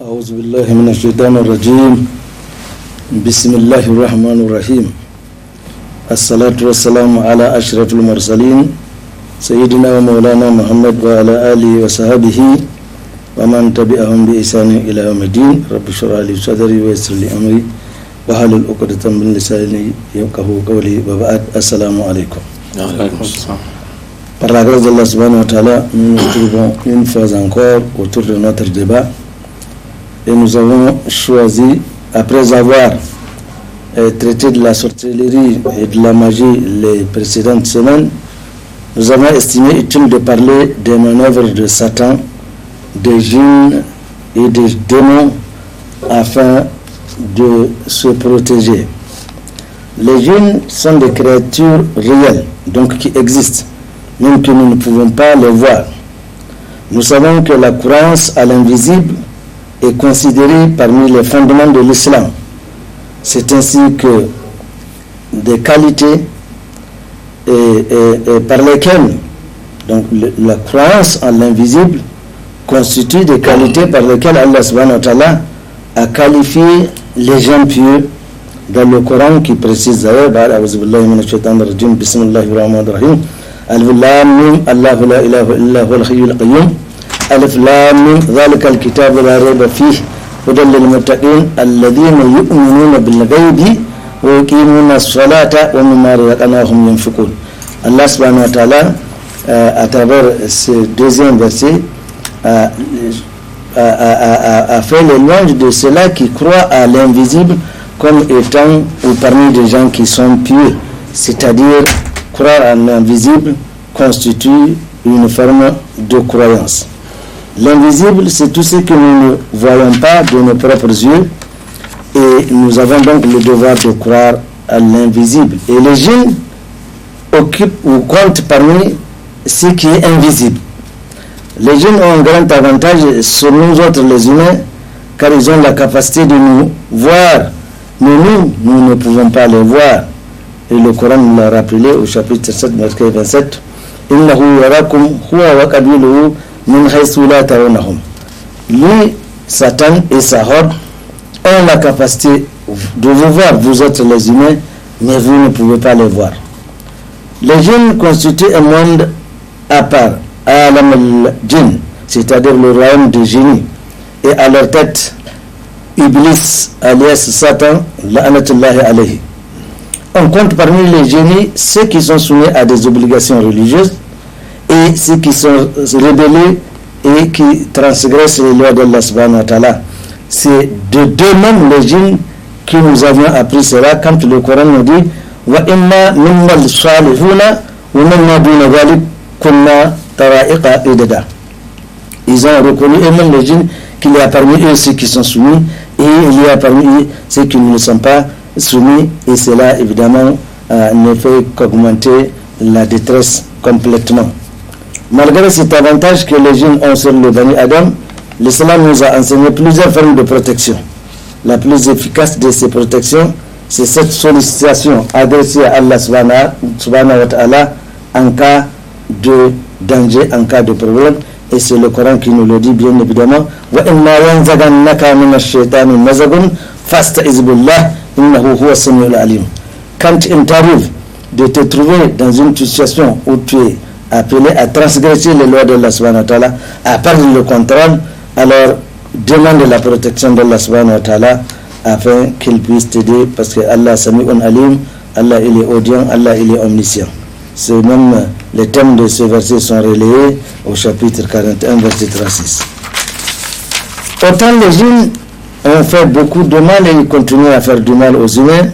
أعوذ بالله من الشيطان الرجيم. بسم الله الرحمن الرحيم. الصلاة والسلام على أشرف المرسلين سيدنا ومولانا محمد وعلى آله وصحبه ومن تبعهم بإحسان إلى يوم الدين. رب اشرح لي صدري ويسر لي أمري واحلل عقدة من لساني يفقهوا قولي وبعد. السلام عليكم. Par la grâce d'Allah subhanahu wa ta'ala, nous nous trouvons une fois encore autour de notre débat et nous avons choisi, après avoir traité de la sorcellerie et de la magie les précédentes semaines, nous avons estimé utile de parler des manœuvres de Satan, des djinns et des démons afin de se protéger. Les djinns sont des créatures réelles, donc qui existent, même que nous ne pouvons pas les voir. Nous savons que la croyance à l'invisible est considérée parmi les fondements de l'islam. C'est ainsi que des qualités et par lesquelles donc la croyance en l'invisible constitue des qualités par lesquelles Allah subhanahu wa ta'ala a qualifié les gens pieux dans le Coran, qui précise d'ailleurs Bismillahirrahmanirrahim. Alif Lam Mim, Allahu la ilaha illa huwa al-hayyul qayyum. Alif Lam Mim, dhalika al-kitabu la rayba fihi hudan lil muttaqin alladhina yu'minuna bil ghaibi wa yuqimuna as-salata wa mimma razaqnahum yunfiqun. Allah subhanahu wa ta'ala à travers ce deuxième verset a fait l'éloge de ceux-là qui croient à l'invisible comme étant ou parmi des gens qui sont pieux, c'est-à-dire croire à l'invisible constitue une forme de croyance. L'invisible, c'est tout ce que nous ne voyons pas de nos propres yeux, et nous avons donc le devoir de croire à l'invisible. Et les djinns occupent ou comptent parmi ce qui est invisible. Les djinns ont un grand avantage sur nous autres les humains, car ils ont la capacité de nous voir, mais nous ne pouvons pas les voir. Et le Coran nous l'a rappelé au chapitre 7, verset 27. Innahu yarakum huwa wa qabiluhu min haythu la tarawnahum. Lui, Satan et sa horde ont la capacité de vous voir, vous autres les humains, mais vous ne pouvez pas les voir. Les djinns constituent un monde à part, Alam al-Jinn, c'est-à-dire le royaume des génies, et à leur tête, Iblis, alias Satan, la'anatullahi alayhi. On compte parmi les génies ceux qui sont soumis à des obligations religieuses et ceux qui sont rebellés et qui transgressent les lois d'Allah subhanahu wa ta'ala. C'est de deux-mêmes les djinns que nous avions appris cela quand le Coran nous dit wa inna minna salihuna wa minna duna dhalik kunna tara'iqa idada. Ils ont reconnu eux-mêmes les djinns qu'il y a parmi eux ceux qui sont soumis et il y a parmi eux ceux qui ne sont pas soumis, et cela évidemment ne fait qu'augmenter la détresse complètement. Malgré cet avantage que les djinns ont sur le Bani Adam, l'islam nous a enseigné plusieurs formes de protection. La plus efficace de ces protections, c'est cette sollicitation adressée à Allah subhanahu wa ta'ala en cas de danger, en cas de problème, et c'est le Coran qui nous le dit bien évidemment. Wa inna yanzaghannaka minash shaitani nazaghun fasta'iz billah innahu huwa samiul alim. Quand il t'arrive de te trouver dans une situation où tu es appelé à transgresser les lois de Allah subhanahu wa ta'ala, à perdre le contrôle, alors demande la protection d'Allah subhanahu wa ta'ala afin qu'il puisse t'aider, parce que Allah samiul alim, Allah il est audient, Allah il est omniscient. C'est même les thèmes de ce verset sont relayés au chapitre 41, verset 36. Autant les djinns ont fait beaucoup de mal et ils continuent à faire du mal aux humains,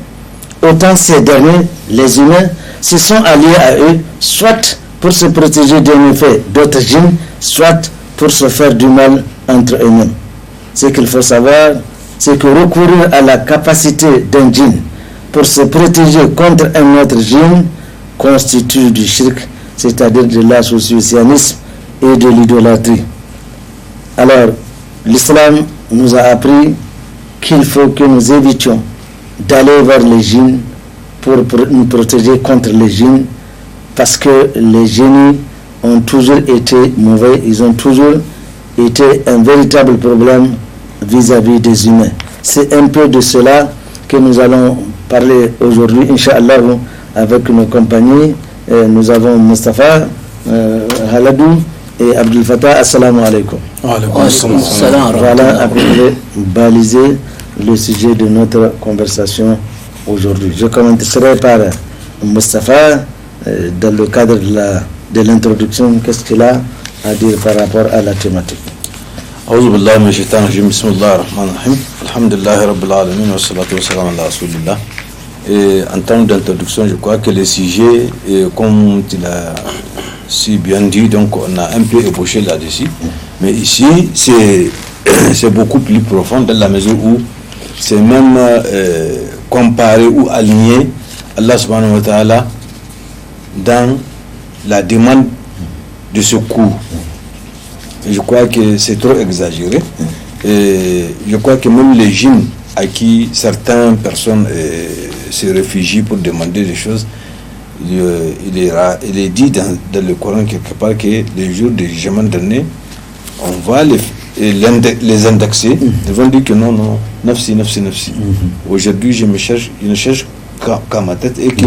autant ces derniers, les humains, se sont alliés à eux, soit pour se protéger des méfaits d'autres djinns, soit pour se faire du mal entre eux-mêmes. Ce qu'il faut savoir, c'est que recourir à la capacité d'un djinn pour se protéger contre un autre djinn constitue du shirk, c'est-à-dire de l'associationnisme et de l'idolâtrie. Alors, l'islam nous a appris qu'il faut que nous évitions d'aller vers les djinns pour nous protéger contre les djinns, parce que les génies ont toujours été mauvais, ils ont toujours été un véritable problème vis-à-vis des humains. C'est un peu de cela que nous allons parler aujourd'hui, Inch'Allah, avec nos compagnies. Nous avons Mustafa, Haladou et Abdel Fattah. Assalamu alaikum. Voilà à peu près baliser le sujet de notre conversation aujourd'hui. Je commencerai par Mustafa dans le cadre de l'introduction. Qu'est-ce qu'il a à dire par rapport à la thématique? أعوذ بالله من الشيطان الرجيم بسم الله الرحمن الرحيم الحمد لله رب العالمين والصلاة والسلام على رسول الله. En termes d'introduction, je crois que le sujet, comme tu l'as si bien dit, donc on a un peu ébauché là-dessus, mais ici c'est beaucoup plus profond dans la mesure où c'est même comparé ou aligné Allah subhanahu wa ta'ala dans la demande de secours. Je crois que c'est trop exagéré. Et je crois que même les djinns à qui certaines personnes se réfugient pour demander des choses, il est dit dans le Coran quelque part que les jours du jugement dernier, on va les indexer. Ils vont dire que non, nafsi. Aujourd'hui, je ne cherche qu'à ma tête et que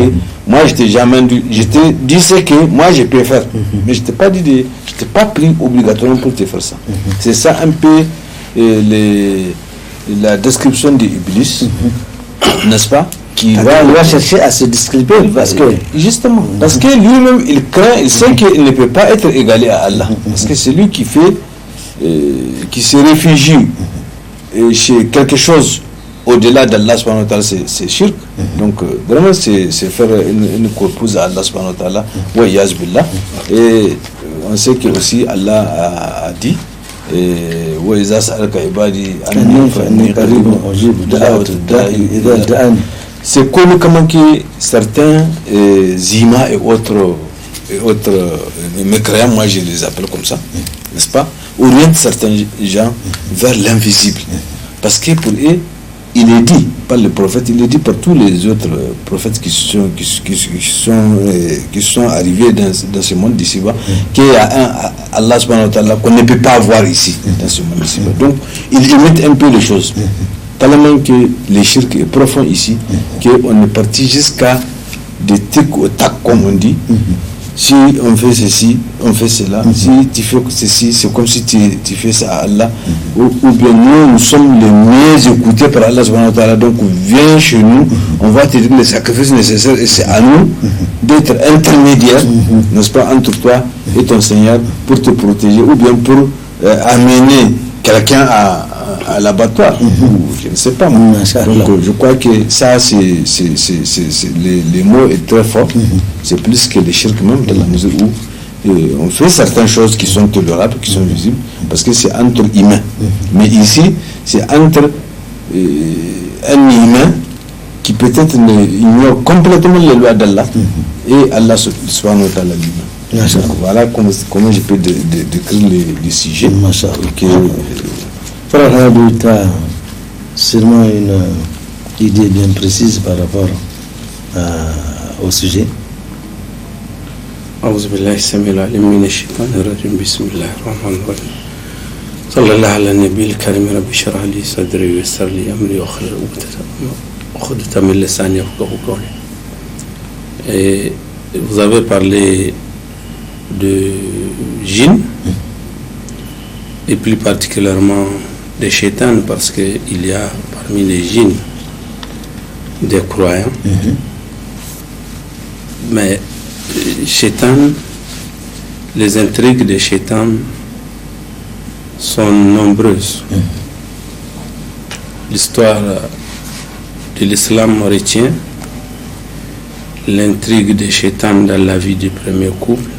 moi je t'ai jamais dit, je t'ai dit ce que moi je peux faire, mais je t'ai pas dit, je t'ai pas pris obligatoirement pour te faire ça. C'est ça un peu la description d'Iblis, n'est-ce pas, qui va chercher à se disculper parce que justement, parce que lui-même il craint, il sait qu'il ne peut pas être égalé à Allah, parce que c'est lui qui fait, qui se réfugie chez quelque chose au-delà d'Allah subhanahu wa ta'ala, c'est shirk. Donc vraiment c'est faire une corpuse à Allah subhanahu wa ta'ala, wa yaz billah. Et on sait que aussi Allah a dit wa iza sa'alaka ibadi anni fa inni qaribun ujibu da'wat ad-da'i idha da'ani. C'est connu comment que certains zima et autres mécréants, moi je les appelle comme ça, n'est-ce pas, orientent certains gens vers l'invisible, parce que pour eux il est dit par le prophète, il est dit par tous les autres prophètes qui sont arrivés dans ce monde d'ici-bas, qu'il y a un Allah subhanahu wa ta'ala qu'on ne peut pas voir ici, dans ce monde d'ici-bas. Donc, il limite un peu les choses. Tellement que les shirk est profond ici, qu'on est parti jusqu'à des tics au tac, comme on dit. Si on fait ceci, on fait cela. Si tu fais ceci, c'est comme si tu fais ça à Allah. Ou bien nous sommes les mieux écoutés par Allah subhanahu wa ta'ala. Donc viens chez nous, on va te dire les sacrifices nécessaires et c'est à nous d'être intermédiaires, n'est-ce pas, entre toi et ton Seigneur pour te protéger ou bien pour amener quelqu'un à l'abattoir. Je ne sais pas. Donc je crois que ça, les mots est très fort. C'est plus que les shirk même, dans la mesure où on fait certaines choses qui sont tolérables, qui sont visibles, parce que c'est entre humains. Mais ici, c'est entre un humain qui peut-être ignore complètement les lois d'Allah et Allah subhanahu wa ta'ala lui-même. Donc voilà comment je peux décrire les sujets. Frère Hadou, tu as sûrement une idée bien précise par rapport au sujet. أعوذ بالله السميع العليم من الشيطان الرجيم بسم الله الرحمن الرحيم صلى الله على النبي الكريم رب اشرح لي صدري ويسر لي أمري واحلل عقدة من لساني يفقهوا قولي. Et vous avez parlé de djinns et plus particulièrement des shaytans, parce qu'il y a parmi les djinns des croyants. Mais shaytan, les intrigues des shaytan sont nombreuses. L'histoire de l'islam retient l'intrigue des shaytan dans la vie du premier couple,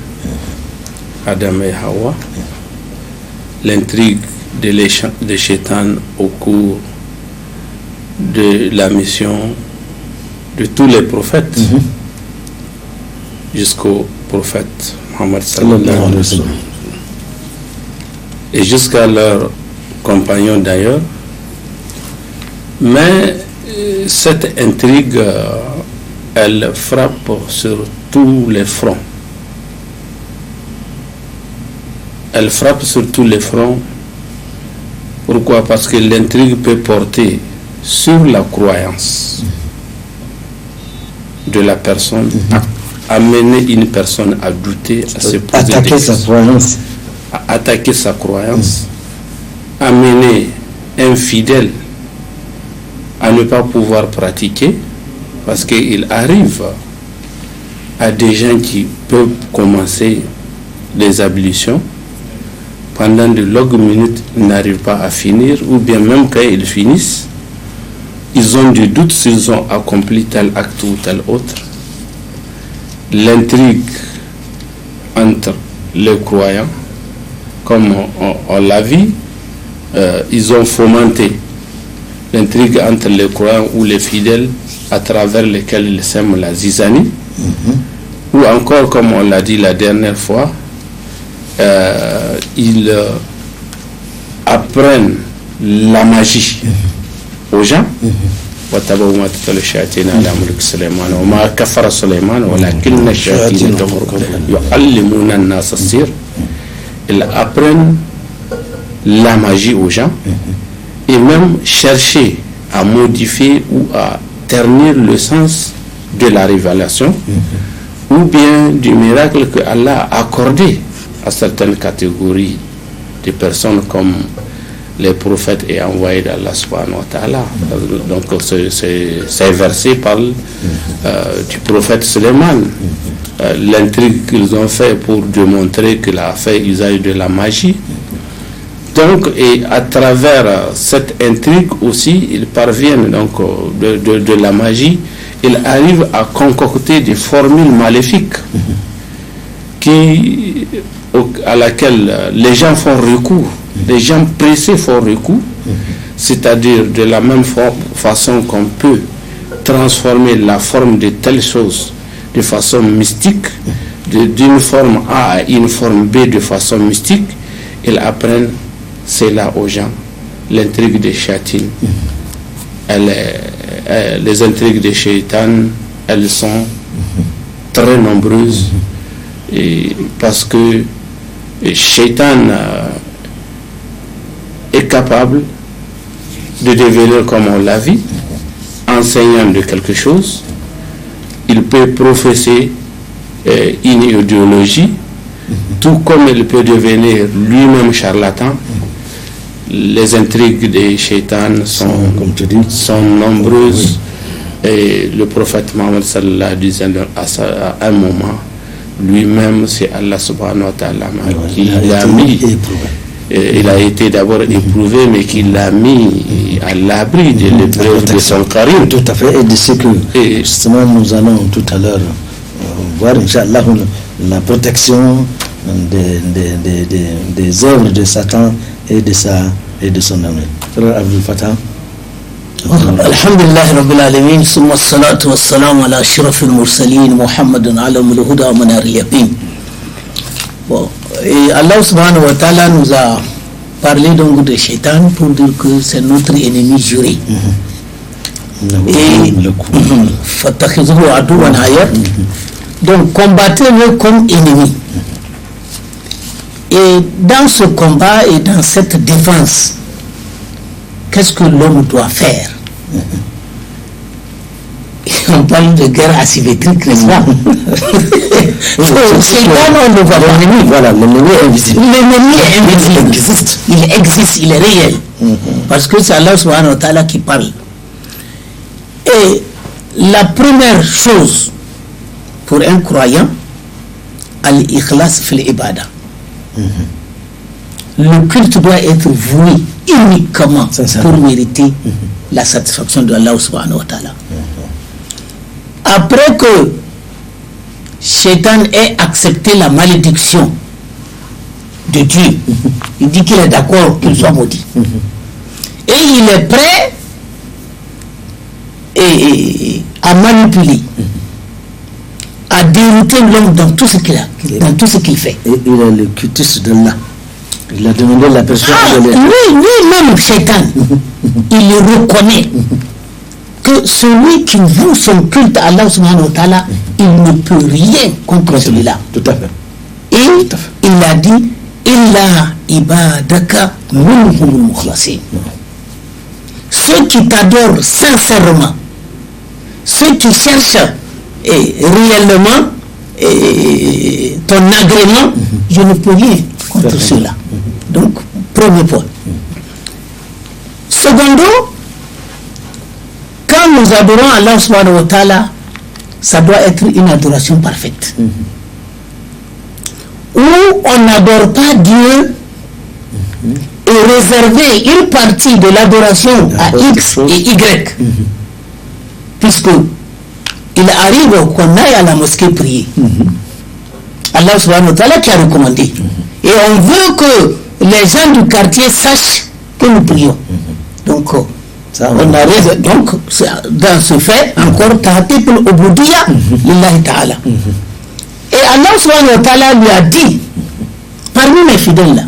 Adam et Hawa, l'intrigue de shaytan au cours de la mission de tous les prophètes jusqu'au prophète Muhammad sallallahu alayhi wa sallam et jusqu'à leurs compagnons d'ailleurs. Mais cette intrigue elle frappe sur tous les fronts. Elle frappe sur tous les fronts. Pourquoi? Parce que l'intrigue peut porter sur la croyance de la personne, amener une personne à douter, à se poser des questions, à attaquer sa croyance, amener un fidèle à ne pas pouvoir pratiquer, parce qu'il arrive à des gens qui peuvent commencer les ablutions, pendant de longues minutes, ils n'arrivent pas à finir, ou bien même quand ils finissent, ils ont du doute s'ils ont accompli tel acte ou tel autre. L'intrigue entre les croyants, comme on l'a vu, ils ont fomenté l'intrigue entre les croyants ou les fidèles à travers lesquels ils sèment la zizanie, ou encore, comme on l'a dit la dernière fois, ils apprennent la magie aux gens. واتبعوا ما تتلو الشياطين على ملك سليمان وما كفر سليمان ولكن الشياطين كفروا يعلمون الناس السحر. Ils apprennent la magie aux gens et même chercher à modifier ou à ternir le sens de la révélation ou bien du miracle que Allah a accordé à certaines catégories de personnes comme les prophètes et envoyés d'Allah subhanahu wa ta'ala. Donc ces versets parlent du prophète Suleiman, l'intrigue qu'ils ont fait pour démontrer qu'il a fait usage de la magie. Donc, et à travers cette intrigue aussi, ils parviennent donc de la magie, ils arrivent à concocter des formules maléfiques à laquelle les gens font recours. Les gens pressés font recours, c'est-à-dire de la même façon qu'on peut transformer la forme de telle chose de façon mystique, d'une forme A à une forme B de façon mystique, ils apprennent cela aux gens. L'intrigue des Shaytans, les intrigues des Shaytans, elles sont très nombreuses, et parce que Shaytan est capable de devenir, comme on l'a vu, enseignant de quelque chose. Il peut professer une idéologie, tout comme il peut devenir lui-même charlatan. Les intrigues des Shaytans sont nombreuses, et le prophète Mohammed sallallahu alayhi wa sallam à un moment, lui-même, c'est Allah subhanahu wa ta'ala qui l'a mis. Il a été d'abord éprouvé, mais qui l'a mis à l'abri de l'épreuve de son charisme. Tout à fait, et de ce que justement nous allons tout à l'heure voir, Inch'Allah, la protection des œuvres de Satan et de son ami. Frère Abdul Fattah. Alhamdulillah Rabbil Alamin, summa salatu wa salam ala ashrafil mursalin, Muhammadun alamul huda wa manar al-yaqin. Bon, et Allah subhanahu wa ta'ala nous a parlé donc de Shaitan pour dire que c'est notre ennemi juré. Et fattakhidhuhu aduwan hayat. Donc combattez-le comme ennemi. Et dans ce combat et dans cette défense, qu'est-ce que l'homme doit faire? On parle de guerre asymétrique, n'est-ce pas? On le voit pas. Voilà, l'ennemi est invisible. L'ennemi est invisible. Il existe, il est réel. Parce que c'est Allah subhanahu wa ta'ala qui parle. Et la première chose pour un croyant, al-ikhlas fil ibada. Le culte doit être voué uniquement pour mériter la satisfaction de Allah subhanahu wa ta'ala. Après que Shaitan ait accepté la malédiction de Dieu, il dit qu'il est d'accord qu'il soit maudit. Et il est prêt à manipuler, à dérouter l'homme dans tout ce qu'il a, dans tout ce qu'il fait. Et il a le cutus d'Allah. Il a demandé la personne lui-même Shaitan, il le reconnaît que celui qui voue son culte à Allah subhanahu wa ta'ala, il ne peut rien contre celui-là. Tout à fait. Et il a dit illa ibadaka minhumul mukhlasin. Ceux qui t'adorent sincèrement, ceux qui cherchent réellement ton agrément, je ne peux rien contre cela. Donc, premier point. Secondo, quand nous adorons Allah subhanahu wa ta'ala, ça doit être une adoration parfaite. Où on n'adore pas Dieu et réserver une partie de l'adoration à X et Y. Puisque il arrive qu'on aille à la mosquée prier. Allah subhanahu wa ta'ala qui a recommandé. Et on veut que les gens du quartier sachent que nous prions. Donc, on a raison. Donc, dans ce fait, encore, ta'atif al-ubudiyya lillahi ta'ala. Et Allah subhanahu wa ta'ala lui a dit, parmi mes fidèles là,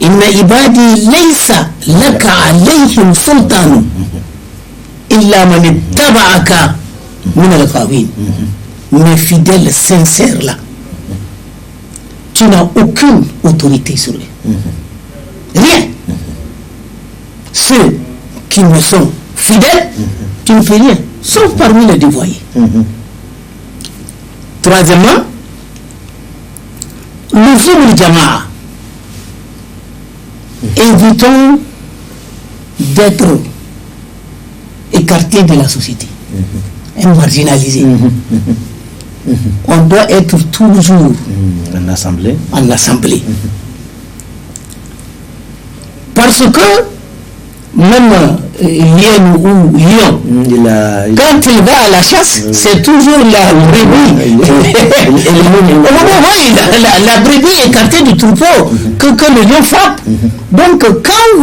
inna ibadi laysa laka alayhim sultanu illa man ittaba'aka min al-ghawin. Mes fidèles sincères là, tu n'as aucune autorité sur eux. Rien. Ceux qui me sont fidèles, tu ne fais rien, sauf parmi les dévoyés. Troisièmement, nous jama'a. Évitons d'être écartés de la société, marginalisés. On doit être toujours en assemblée. Parce que même Lion ou Lion, quand il va à la chasse, c'est toujours la brebis. La brebis est écartée du troupeau que le lion frappe. Donc quand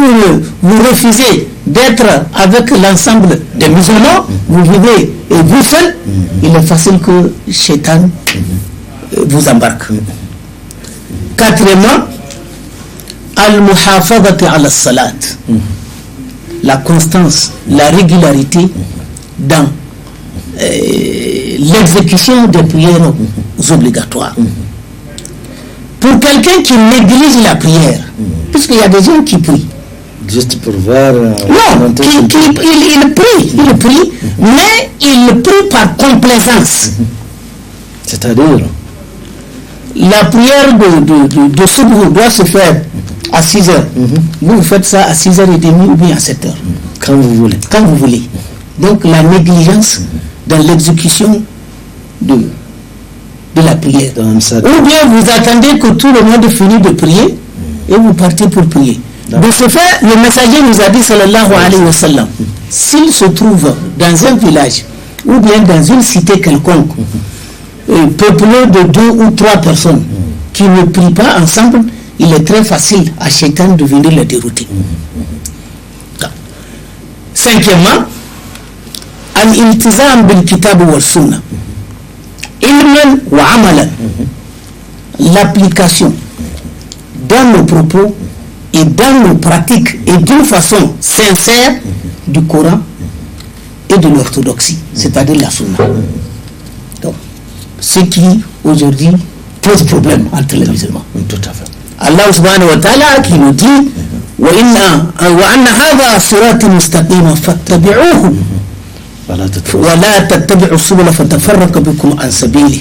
vous refusez d'être avec l'ensemble des musulmans, vous vivez et vous seul, il est facile que Shaitan vous embarque. Quatrièmement, al-muhafadati ala salat. La constance, la régularité dans l'exécution des prières obligatoires. Pour quelqu'un qui néglige la prière, puisqu'il y a des gens qui prient. Juste pour voir... non, il prie, mais il prie par complaisance. C'est-à-dire la prière de Soubou doit se faire à 6 heures. Vous faites ça à 6h30 ou bien à 7 heures. Quand vous voulez. Quand vous voulez. Donc la négligence dans l'exécution de la prière. Ou bien vous attendez que tout le monde finisse de prier et vous partez pour prier. De ce fait, le messager nous a dit, sallallahu alayhi wa sallam, s'il se trouve dans un village ou bien dans une cité quelconque, peuplé de 2 ou 3 personnes qui ne prient pas ensemble, il est très facile à Shaitan de venir les dérouter. Cinquièmement, al-iltizam bil-kitab wa sunnah. Ilman wa amalan. L'application dans nos propos et dans nos pratiques et d'une façon sincère du Coran et de l'orthodoxie, c'est-à-dire la sunna. Donc, ce qui aujourd'hui pose problème entre les musulmans. Tout à fait. Allah subhanahu wa ta'ala qui nous dit وَأَنَّ هَذَا صِرَاطِ مُسْتَقِيمًا فَاتَّبِعُوهُ وَلَا تَتَّبِعُوا السُّبُلَ فَتَفَرَّقَ بِكُمْ عَنْ سَبِيلِهِ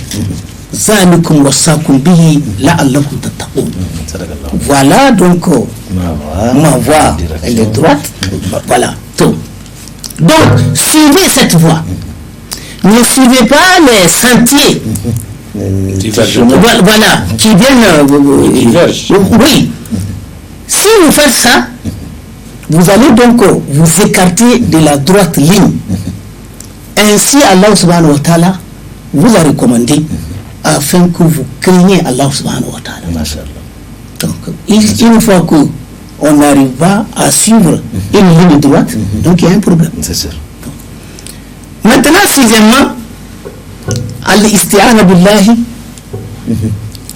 ذَلِكُمْ وَصَّاكُمْ بِهِ لَعَلَّكُمْ تَتَّقُونَ. Voilà donc ma voie, elle est droite. Voilà tout. Donc suivez cette voie. Ne suivez pas les sentiers voilà, qui viennent oui. Si vous faites ça, vous allez donc vous écarter de la droite ligne. Ainsi Allah subhanahu wa ta'ala vous a recommandé afin que vous craignez Allah subhanahu wa ta'ala. Donc une fois qu'on n'arrive pas à suivre une ligne droite, donc il y a un problème. C'est sûr. Maintenant, sixièmement, al-isti'ana billahi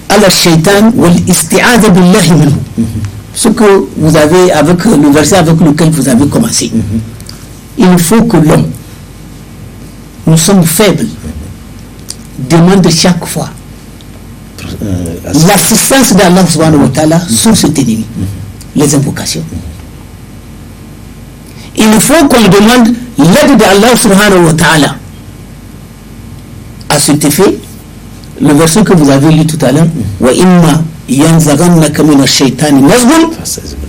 ala shaitan wal-isti'adha billahi minhu. Ce que vous avez avec le verset avec lequel vous avez commencé. Il faut que l'homme nous sommes faibles, demande chaque fois l'assistance d'Allah subhanahu wa ta'ala sur cet ennemi, les invocations. Il faut qu'on demande l'aide d'Allah subhanahu wa ta'ala. À cet effet, le verset que vous avez lu tout à l'heure, wa imma yanzaghannaka minash shaitani nazghun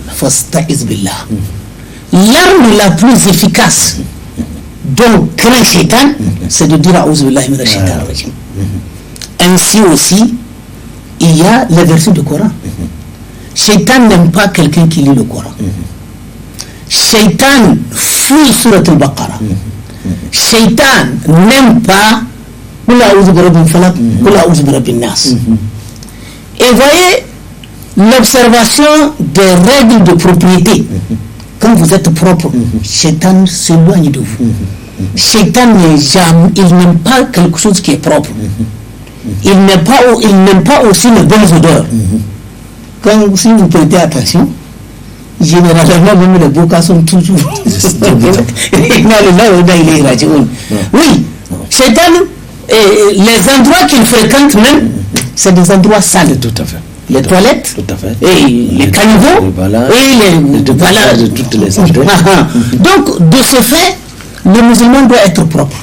fasta'iz billah. L'arme la plus efficace dont craint Shaitan, c'est de dire a'udhu billahi minash shaitani rajim. Ainsi aussi, il y a les versets du Coran. Shaitan n'aime pas quelqu'un qui lit le Coran. Shaitan fuit surat al-Baqarah. Shaitan n'aime pas Qul a'udhu bi rabbil falaq, Qul a'udhu bi rabbin nas. Et voyez l'observation des règles de propriété. Quand vous êtes propre, Shaitan s'éloigne de vous. Shaitan il n'aime pas quelque chose qui est propre. Il n'aime pas aussi les bonnes odeurs. Quand, si vous prêtez attention, généralement même les bocas sont toujours oui, Shaitan, les endroits qu'il fréquente même, c'est des endroits sales. Tout à fait. Les toilettes, tout à fait. Et les caniveaux, et de toutes les entrées. Donc, de ce fait, le musulman doit être propre.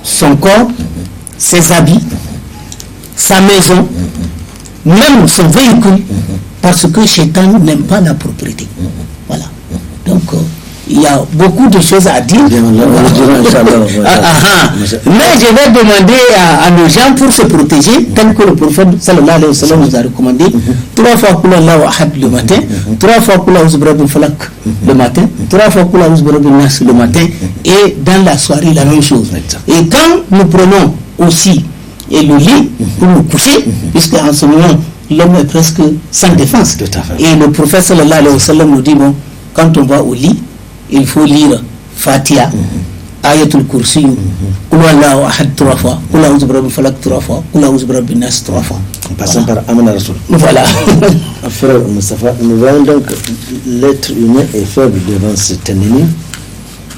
Son corps, ses habits, sa maison, même son véhicule, parce que Shaitan n'aime pas la propriété. Voilà. Donc, il y a beaucoup de choses à dire. Mais je vais demander à nos gens pour se protéger, tel que le prophète sallallahu alayhi wa sallam nous a recommandé, 3 fois Qul Allahu ahad le matin, 3 fois Qul a'udhu bi rabbil falaq le matin, 3 fois Qul a'udhu bi rabbin nas le matin, et dans la soirée la même chose. Et quand nous prenons aussi le lit pour nous coucher, puisque en ce moment l'homme est presque sans défense. Et le prophète sallallahu alayhi wa sallam nous dit, bon, quand on va au lit, il faut lire Fatiha, Ayatul Kursi, Qul Allahu ahad 3 fois, Qul a'udhu bi rabbil falaq 3 fois, Qul a'udhu bi rabbin nas 3 fois. En passant par Amana Rasoul. Voilà. Frère Moustapha, nous voyons donc que l'être humain est faible devant cet ennemi.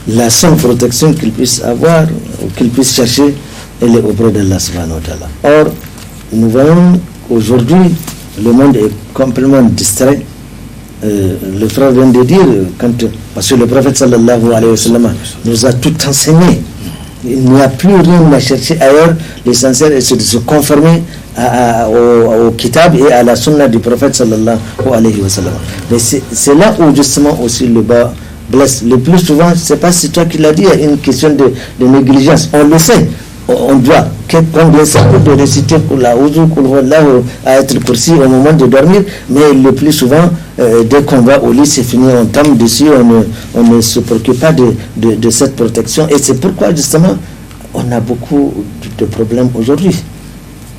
La seule protection qu'il puisse avoir, ou qu'il puisse chercher, elle est auprès d'Allah subhanahu wa ta'ala. Or, nous voyons qu'aujourd'hui, le monde est complètement distrait. Le frère vient de dire, parce que le prophète sallallahu alayhi wa sallam nous a tout enseigné. Il n'y a plus rien à chercher ailleurs. L'essentiel est de se conformer au kitab et à la sunna du prophète sallallahu alayhi wa sallam. Mais c'est là où justement aussi le bas blesse. Le plus souvent, c'est pas si toi qui l'as dit, il y a une question de négligence. On le sait. On doit, combien ça coûte de réciter pour la ouzou, pour Ayatul Kursi au moment de dormir, mais le plus souvent, dès qu'on va au lit, c'est fini, on tombe dessus, on ne se préoccupe pas de cette protection. Et c'est pourquoi, justement, on a beaucoup de problèmes aujourd'hui.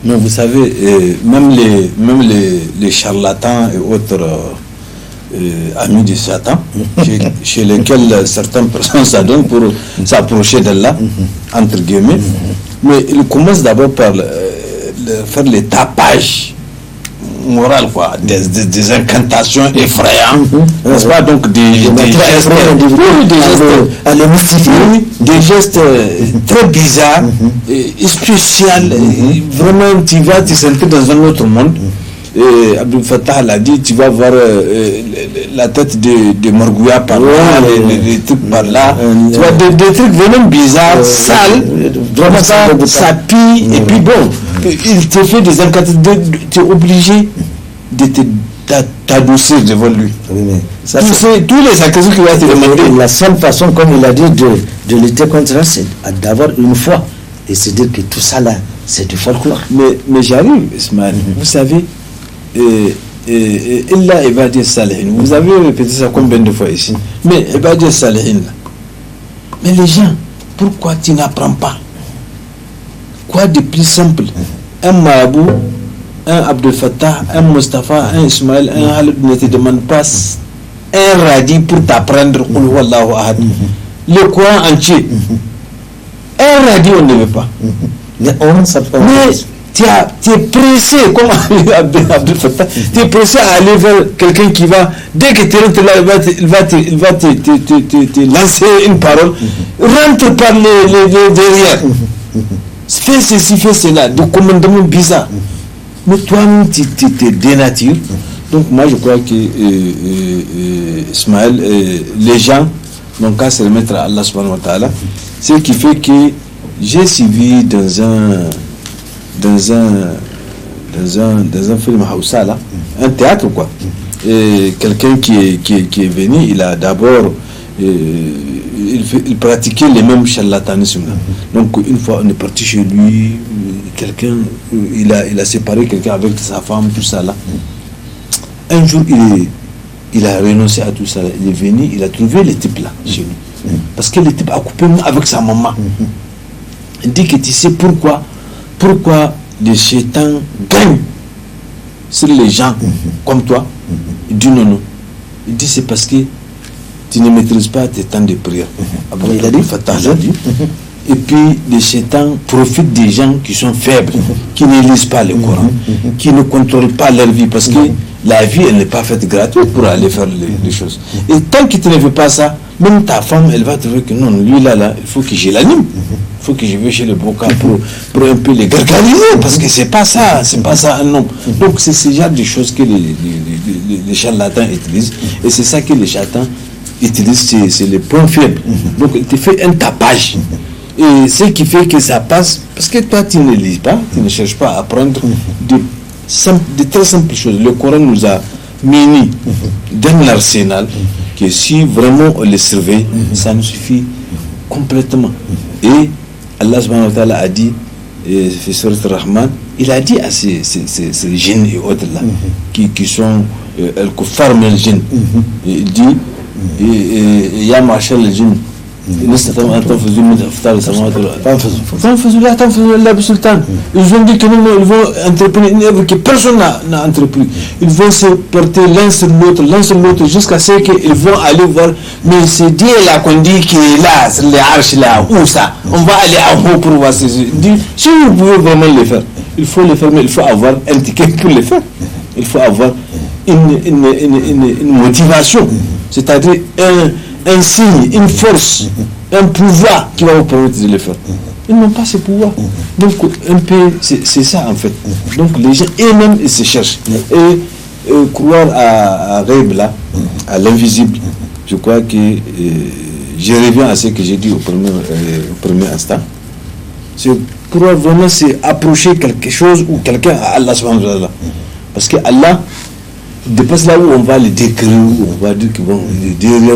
Non, vous savez, même les charlatans et autres amis de Satan, chez lesquels certaines personnes s'adonnent pour s'approcher d'Allah, entre guillemets, mais ils commencent d'abord par faire les tapages moraux, quoi, des incantations effrayantes, n'est-ce pas, donc des gestes très bizarres, spéciaux, vraiment tu vas te sentir dans un autre monde. Abdel Fattah l'a dit, tu vas voir la tête de Morgouya par là, les trucs par là, tu vois des trucs vraiment bizarres, sales, vraiment ça pille, et puis bon, il te fait des incantations, tu es obligé de t'adoucir devant lui. Tous les accusations qu'il va te demander. La seule façon, comme il a dit, de lutter contre ça, c'est d'avoir une foi, et c'est dire que tout ça là, c'est du folklore. Mais j'arrive, Ismaël, vous savez, Illa Ibadi Salihin. Vous avez répété ça combien de fois ici? Mais Ibadi Salihin. Mais les gens, pourquoi tu n'apprends pas? Quoi de plus simple? Un marabout, un Abdel Fattah, un Mustafa, un Ismaël, un Halid ne te demande pas un radis pour t'apprendre Qul Huwallahu Ahad. Le Coran entier. Un radis on ne veut pas. Mais tu es pressé, comme Abdel Fattah, tu es pressé à aller vers quelqu'un qui va, dès que tu rentres là, il va te lancer une parole, rentre par les derrière, fais ceci, fais cela, de commandement bizarre. Mais toi-même, tu te dénatures. Donc moi, je crois que Ismaël, les gens n'ont qu'à se remettre à Allah subhanahu wa ta'ala. Ce qui fait que j'ai suivi dans un film Hausa là, un théâtre quoi. Et quelqu'un qui est venu, il a d'abord il pratiquait les mêmes charlatanismes là. Donc une fois on est parti chez lui, quelqu'un il a séparé quelqu'un avec sa femme, tout ça là. Un jour il a renoncé à tout ça là. Il est venu, il a trouvé le type là chez lui. Parce que le type a coupé avec sa maman. Il dit que tu sais pourquoi les chétans gagnent sur les gens comme toi. Il dit non. Il dit c'est parce que tu ne maîtrises pas tes temps de prière. Il a dit Fattah l'a dit. Et puis les chétans profitent des gens qui sont faibles, qui ne lisent pas le Coran, qui ne contrôlent pas leur vie, parce que la vie elle n'est pas faite gratuite pour aller faire les choses. Et tant que tu ne fais pas ça, même ta femme elle va trouver que non, lui là il faut que je l'anime, il faut que je vais chez le boca pour un peu les gargariser, parce que c'est pas ça un homme. Donc c'est ce genre de choses que les charlatans utilisent, et c'est ça que les charlatans utilisent, c'est les points faibles. Donc il te fait un tapage. Et ce qui fait que ça passe, parce que toi tu ne lis pas, tu ne cherches pas à apprendre de très simples choses. Le Coran nous a muni d'un arsenal que si vraiment on les surveille, ça nous suffit complètement. Et Allah subhanahu wa ta'ala a dit, Surat Rahman, il a dit à ces djinns et autres là, qui sont al-kuffar min al-jinn, il dit, ya ma'ashar al-jinn, ils ont dit que non, ils vont entreprendre une œuvre que personne n'a entrepris. Ils vont se porter l'un sur l'autre jusqu'à ce qu'ils vont aller voir. Mais c'est Dieu là qu'on dit qu'il est là, sur les arches là, où ça? On va aller en haut pour voir ces œuvres. Il dit, si vous pouvez vraiment les faire, il faut les faire, mais il faut avoir un ticket pour les faire. Il faut avoir une motivation, c'est-à-dire un signe, une force, un pouvoir qui va vous permettre de le faire. Ils n'ont pas ce pouvoir. Donc, un peu, c'est ça en fait. Donc, les gens eux-mêmes, ils se cherchent. Et croire à Ghaib là, à l'invisible, je crois que je reviens à ce que j'ai dit au premier instant. C'est croire vraiment, c'est approcher quelque chose ou quelqu'un à Allah subhanahu wa ta'ala. Parce que Allah dépasse là où on va le décrire, où on va dire que bon, derrière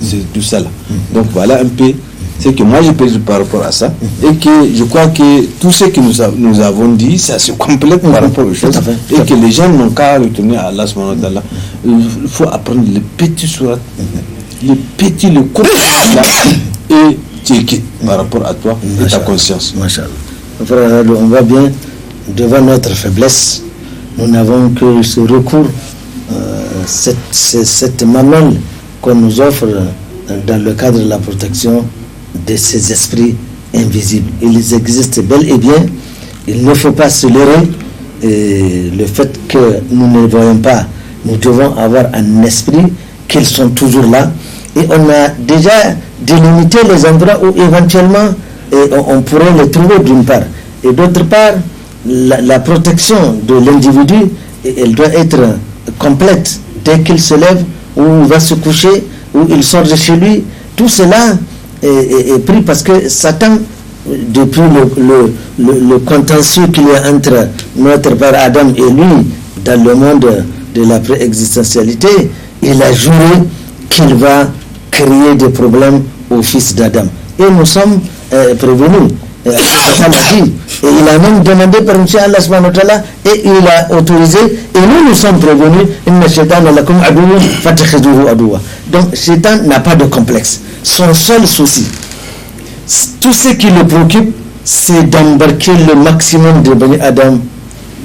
c'est tout ça là. Donc voilà un peu ce que moi je peux dire par rapport à ça. Et que je crois que tout ce que nous avons dit, ça se complète par rapport aux choses. Et que les gens n'ont qu'à retourner à Allah subhanahu wa ta'ala. Il faut apprendre les petits sourates, le court là, et tu es quitte par rapport à toi et ta conscience. Frère, on va bien devant notre faiblesse. Nous n'avons que ce recours, cette manuel qu'on nous offre dans le cadre de la protection de ces esprits invisibles. Ils existent bel et bien. Il ne faut pas se leurrer. Le fait que nous ne les voyons pas, nous devons avoir un esprit qu'ils sont toujours là. Et on a déjà délimité les endroits où éventuellement on pourrait les trouver d'une part. Et d'autre part, la protection de l'individu, elle doit être complète dès qu'il se lève, ou il va se coucher, ou il sort de chez lui. Tout cela est pris parce que Satan, depuis le contentieux qu'il y a entre notre père Adam et lui dans le monde de la préexistentialité, il a juré qu'il va créer des problèmes au fils d'Adam. Et nous sommes prévenus. Et il a même demandé permission à Allah subhanahu wa ta'ala, et il a autorisé, et nous sommes prévenus. Donc Shaitan n'a pas de complexe. Son seul souci, tout ce qui le préoccupe, c'est d'embarquer le maximum de Bani Adam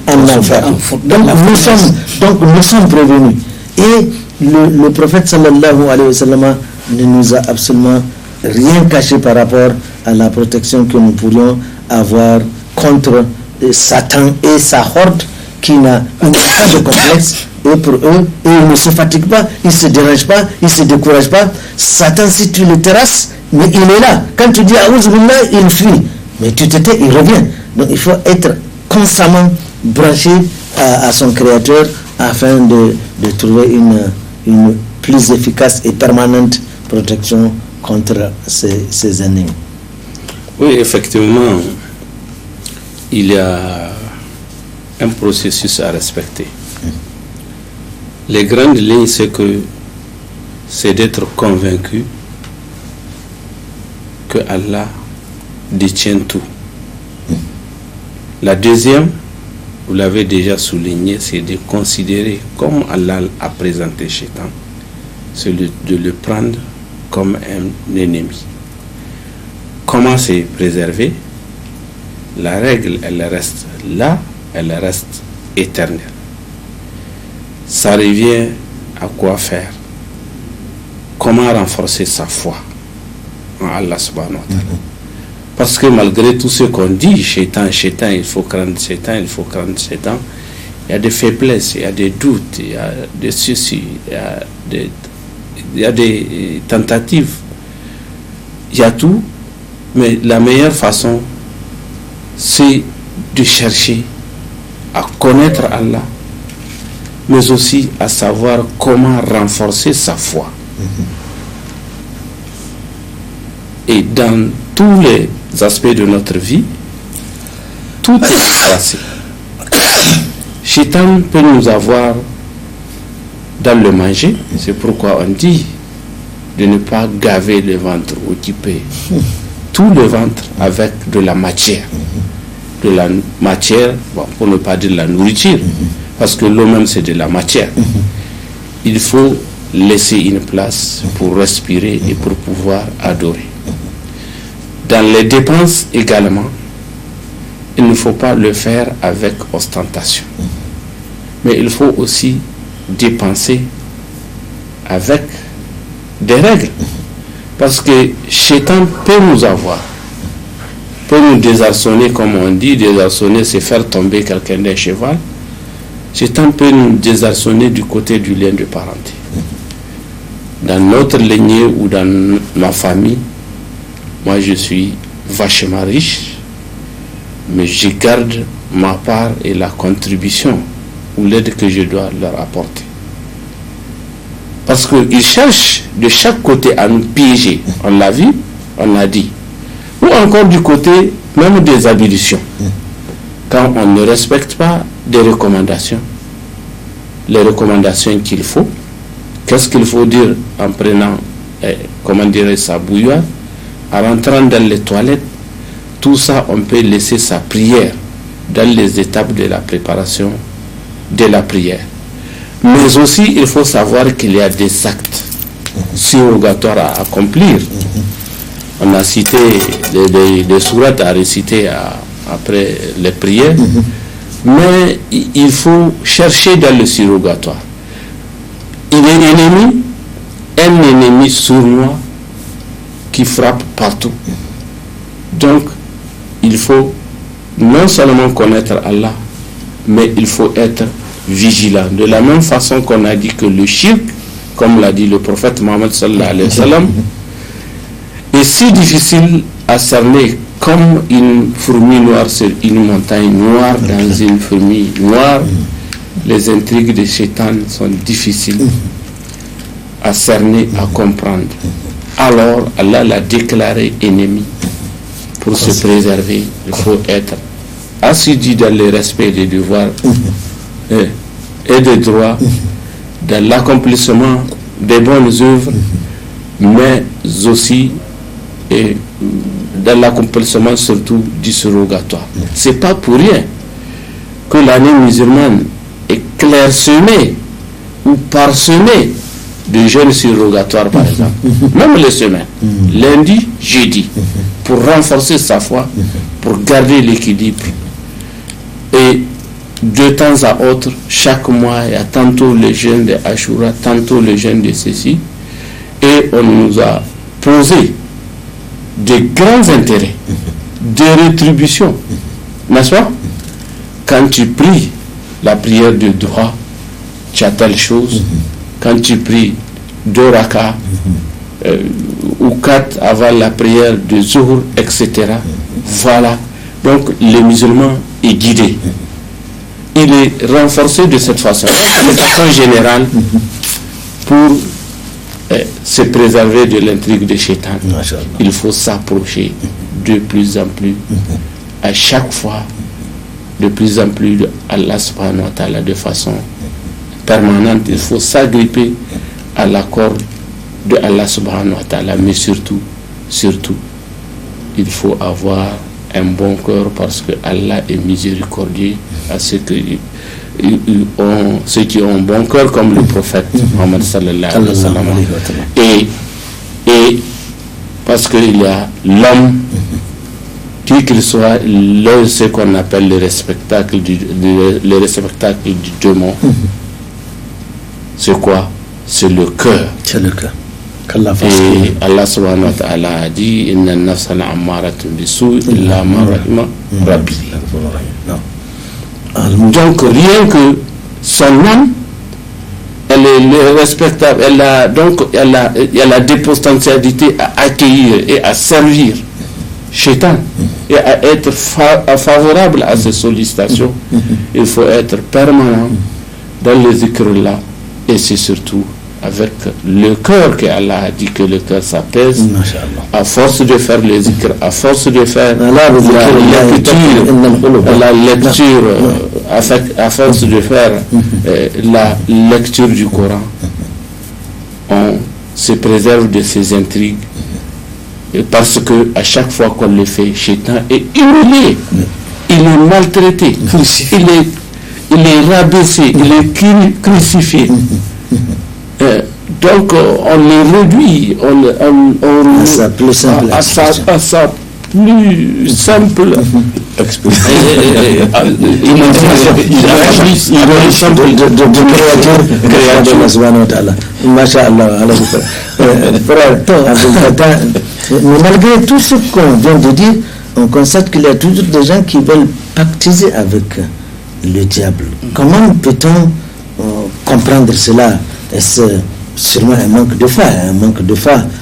en enfer. Donc nous sommes prévenus. Et le prophète sallallahu alayhi wa sallam ne nous a absolument rien caché par rapport à la protection que nous pourrions avoir contre Satan et sa horde qui n'a pas de complexe, et pour eux, et ils ne se fatiguent pas, ils ne se dérangent pas, ils ne se découragent pas. Satan, si tu le terrasses, mais il est là. Quand tu dis Aouzoubillah, il fuit. Mais tu te tais, il revient. Donc il faut être constamment branché à son créateur afin de trouver une plus efficace et permanente protection contre ces ennemis. Oui, effectivement, il y a un processus à respecter. Les grandes lignes, c'est d'être convaincu que Allah détient tout. La deuxième, vous l'avez déjà souligné, c'est de considérer comme Allah a présenté Shaitan, c'est de le prendre comme un ennemi. Comment se préserver? La règle, elle reste là, elle reste éternelle. Ça revient à quoi faire? Comment renforcer sa foi en Allah subhanahu wa ta'ala? Parce que malgré tout ce qu'on dit, Shaitan, il faut craindre Shaitan, il y a des faiblesses, il y a des doutes, il y a des soucis, il y a des tentatives, il y a tout. Mais la meilleure façon, c'est de chercher à connaître Allah, mais aussi à savoir comment renforcer sa foi. Et dans tous les aspects de notre vie, tout est tracé. Shaitan peut nous avoir dans le manger, c'est pourquoi on dit de ne pas gaver le ventre, occuper tout le ventre avec de la matière. De la matière, bon, pour ne pas dire la nourriture, parce que l'eau même c'est de la matière. Il faut laisser une place pour respirer et pour pouvoir adorer. Dans les dépenses également, il ne faut pas le faire avec ostentation. Mais il faut aussi dépenser avec des règles. Parce que Shaitan peut nous avoir, peut nous désarçonner, comme on dit. Désarçonner, c'est faire tomber quelqu'un d'un cheval. Shaitan peut nous désarçonner du côté du lien de parenté. Dans notre lignée ou dans ma famille, moi je suis vachement riche, mais je garde ma part et la contribution ou l'aide que je dois leur apporter. Parce qu'ils cherchent de chaque côté à nous piéger. On l'a vu, on l'a dit. Ou encore du côté même des ablutions. Quand on ne respecte pas des recommandations, les recommandations qu'il faut, qu'est-ce qu'il faut dire en prenant, sa bouilloire, en rentrant dans les toilettes, tout ça on peut laisser sa prière dans les étapes de la préparation de la prière. Mais aussi, il faut savoir qu'il y a des actes surrogatoires à accomplir. On a cité des sourates à réciter après les prières, mais il faut chercher dans le surrogatoire. Il est un ennemi sournois qui frappe partout. Donc, il faut non seulement connaître Allah, mais il faut être vigilant. De la même façon qu'on a dit que le shirk, comme l'a dit le prophète Mohammed sallallahu alayhi wa sallam, est si difficile à cerner comme une fourmi noire sur une montagne noire dans une fourmi noire. Les intrigues de Shaitan sont difficiles à cerner, à comprendre. Alors Allah l'a déclaré ennemi. Pour se préserver, il faut être assidu dans le respect des devoirs et des droits, dans l'accomplissement des bonnes œuvres, mais aussi dans l'accomplissement surtout du surrogatoire. C'est pas pour rien que l'année musulmane est clairsemée ou parsemée de jeûnes surrogatoires, par exemple. Même les semaines, lundi, jeudi, pour renforcer sa foi, pour garder l'équilibre. Et de temps à autre, chaque mois, il y a tantôt le jeûne de Ashura, tantôt le jeûne de ceci, et on nous a posé de grands intérêts, de rétribution, n'est-ce pas? quand tu pries la prière de droit, tu as telle chose. Quand tu pries 2 rakas ou 4 avant la prière de Zuhr, etc. Voilà. Donc le musulman est guidé. Il est renforcé de cette façon. De façon générale, pour se préserver de l'intrigue de Shaitan, il faut s'approcher de plus en plus, à chaque fois, de plus en plus de Allah subhanahu wa ta'ala de façon permanente. Il faut s'agripper à la corde de Allah subhanahu wa ta'ala, mais surtout, il faut avoir un bon cœur, parce que Allah est miséricordieux à ceux qui ont un bon cœur, comme le prophète Muhammad sallallahu alayhi wa sallam. Et parce qu'il y a l'homme, qui qu'il soit, ce qu'on appelle le réceptacle du démon, c'est quoi? C'est le cœur. C'est le cœur. Et Allah subhanahu wa ta'ala a dit inna an-nafsa la'ammaratun bis-su'i illa ma rahima rabbi. Donc rien que son âme, elle est respectable, elle a des potentialités à accueillir et à servir Shaitan et à être favorable à ses sollicitations. Il faut être permanent dans les zikr-là, et c'est surtout avec le cœur que Allah a dit que le cœur s'apaise à force de faire les zikr, à force de faire la lecture, à force de faire la lecture du Coran. On se préserve de ces intrigues, parce que à chaque fois qu'on le fait, Shaitan est humilié, il est maltraité, il est rabaissé, il est crucifié. Donc on les réduit à sa plus simple mais malgré tout ce qu'on vient de dire, on constate qu'il y a toujours des gens qui veulent pactiser avec le diable. Comment peut-on comprendre cela? Est-ce sûrement un manque de foi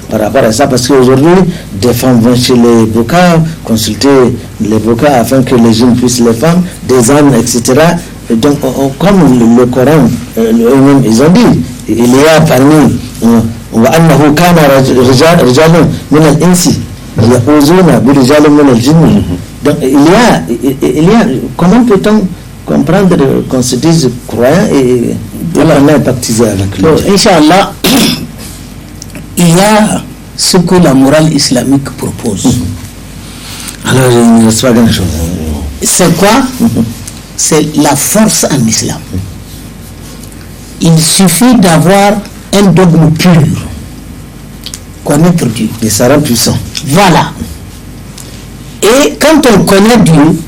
par rapport à ça? Parce qu'aujourd'hui, des femmes vont chez les bouquins, consulter les bouquins afin que les jeunes puissent les femmes, des âmes, etc. Et donc, comme le Coran, eux-mêmes, ils ont dit, il y a parmi وأنه كان رجال من الإنس يعوذون برجال من الجن. Donc il y a comment peut-on comprendre qu'on se dise croyant et on est baptisé avec lui? Inch'Allah, il y a ce que la morale islamique propose. Alors il ne reste pas grand chose. C'est quoi? C'est la force en islam. Il suffit d'avoir un dogme pur, connaître Dieu, et ça rend puissant. Voilà. Et quand on connaît Dieu,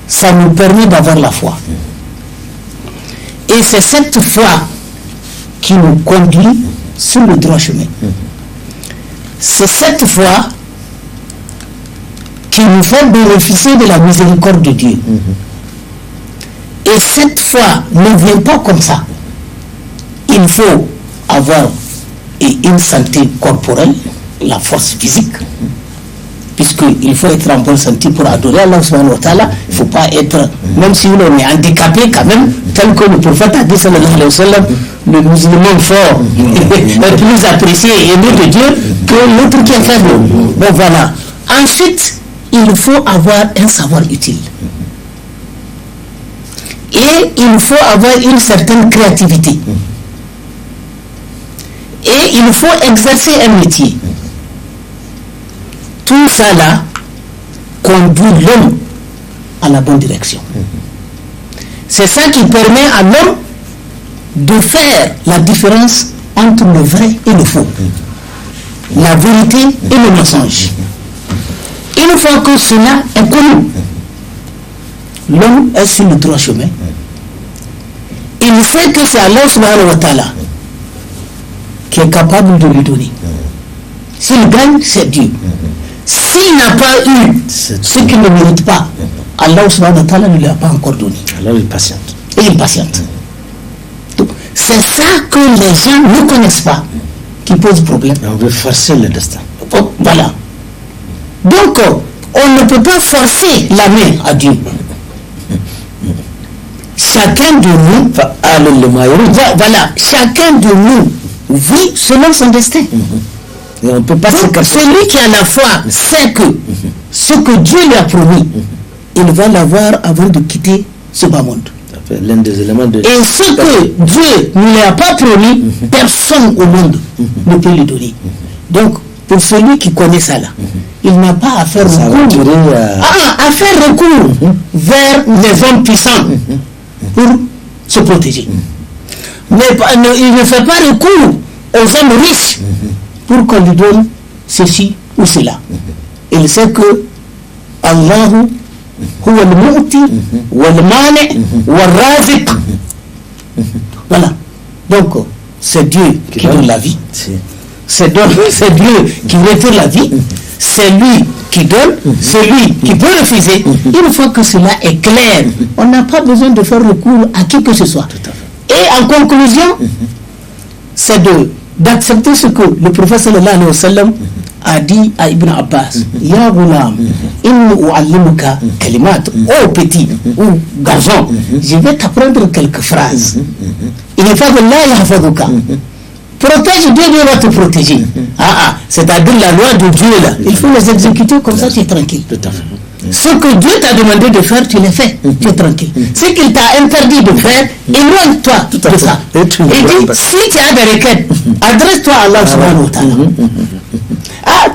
ça nous permet d'avoir la foi. Et c'est cette foi qui nous conduit sur le droit chemin. C'est cette foi qui nous fait bénéficier de la miséricorde de Dieu. Et cette foi ne vient pas comme ça. Il faut avoir une santé corporelle, la force physique, puisqu'il faut être en bonne santé pour adorer Allah subhanahu wa ta'ala. Il ne faut pas être, même si on est handicapé quand même, tel que le prophète a dit sallallahu alayhi wa sallam, le musulman fort est plus apprécié et aimé de Dieu que l'autre qui est faible. Bon voilà. Ensuite, il faut avoir un savoir utile. Et il faut avoir une certaine créativité. Et il faut exercer un métier. Tout ça là conduit l'homme à la bonne direction. C'est ça qui permet à l'homme de faire la différence entre le vrai et le faux, la vérité et le mensonge. Une fois que cela est connu, l'homme est sur le droit chemin. Il sait que c'est Allah subhanahu wa ta'ala qui est capable de lui donner. S'il gagne, c'est Dieu. S'il n'a pas eu ce qu'il ne mérite pas, Allah subhanahu wa ta'ala ne lui a pas encore donné. Alors il patiente. Et il patiente. Donc, c'est ça que les gens ne connaissent pas qui pose problème. Et on veut forcer le destin. Voilà. Donc, on ne peut pas forcer la main à Dieu. Chacun de nous, voilà, chacun de nous vit selon son destin. Et on peut pas Donc, celui qui a la foi sait que ce que Dieu lui a promis, il va l'avoir avant de quitter ce bas monde. l'un des éléments de... Et ce que Dieu ne lui a pas promis, personne au monde ne peut lui donner. Donc, pour celui qui connaît ça là, il n'a pas à faire recours, à faire recours vers les hommes puissants pour se protéger. Mais il ne fait pas recours aux hommes riches pour qu'on lui donne ceci ou cela. Il sait que Allahu huwa al-mu'ti wal-mani wal-raziq. Voilà. Donc, c'est Dieu qui donne la vie. C'est Dieu qui retire la vie. C'est lui qui donne, c'est lui qui peut refuser. Une fois que cela est clair, on n'a pas besoin de faire recours à qui que ce soit. Et en conclusion, c'est d'accepter ce que le prophète sallallahu alayhi wa sallam a dit à Ibn Abbas. Ya ghulam, inni u'allimuka kalimat. Oh petit ou garçon, je vais t'apprendre quelques phrases. Il faut que Allah yahfaduka. Protège Dieu, Dieu va te protéger. C'est-à-dire la loi de Dieu là. Il faut les exécuter comme ça, tu es tranquille. Ce que Dieu t'a demandé de faire, tu l'as fait, tu es tranquille. Ce qu'il t'a interdit de faire, éloigne-toi de ça. Et dit, si tu as des requêtes, adresse-toi à Allah subhanahu wa ta'ala.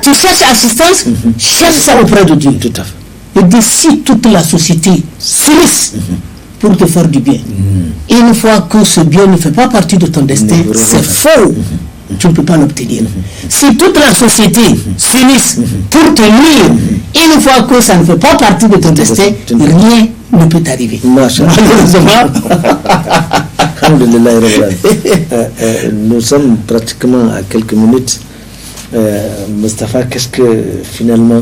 Tu cherches assistance, cherche ça auprès de Dieu. Et dit, si toute la société s'unisse pour te faire du bien, une fois que ce bien ne fait pas partie de ton destin, c'est faux. Tu ne peux pas l'obtenir. Si toute la société s'unisse pour te nuire, une fois que ça ne fait pas partie de ton destin, rien ne peut t'arriver. Nous sommes pratiquement à quelques minutes. Mustapha, qu'est-ce que finalement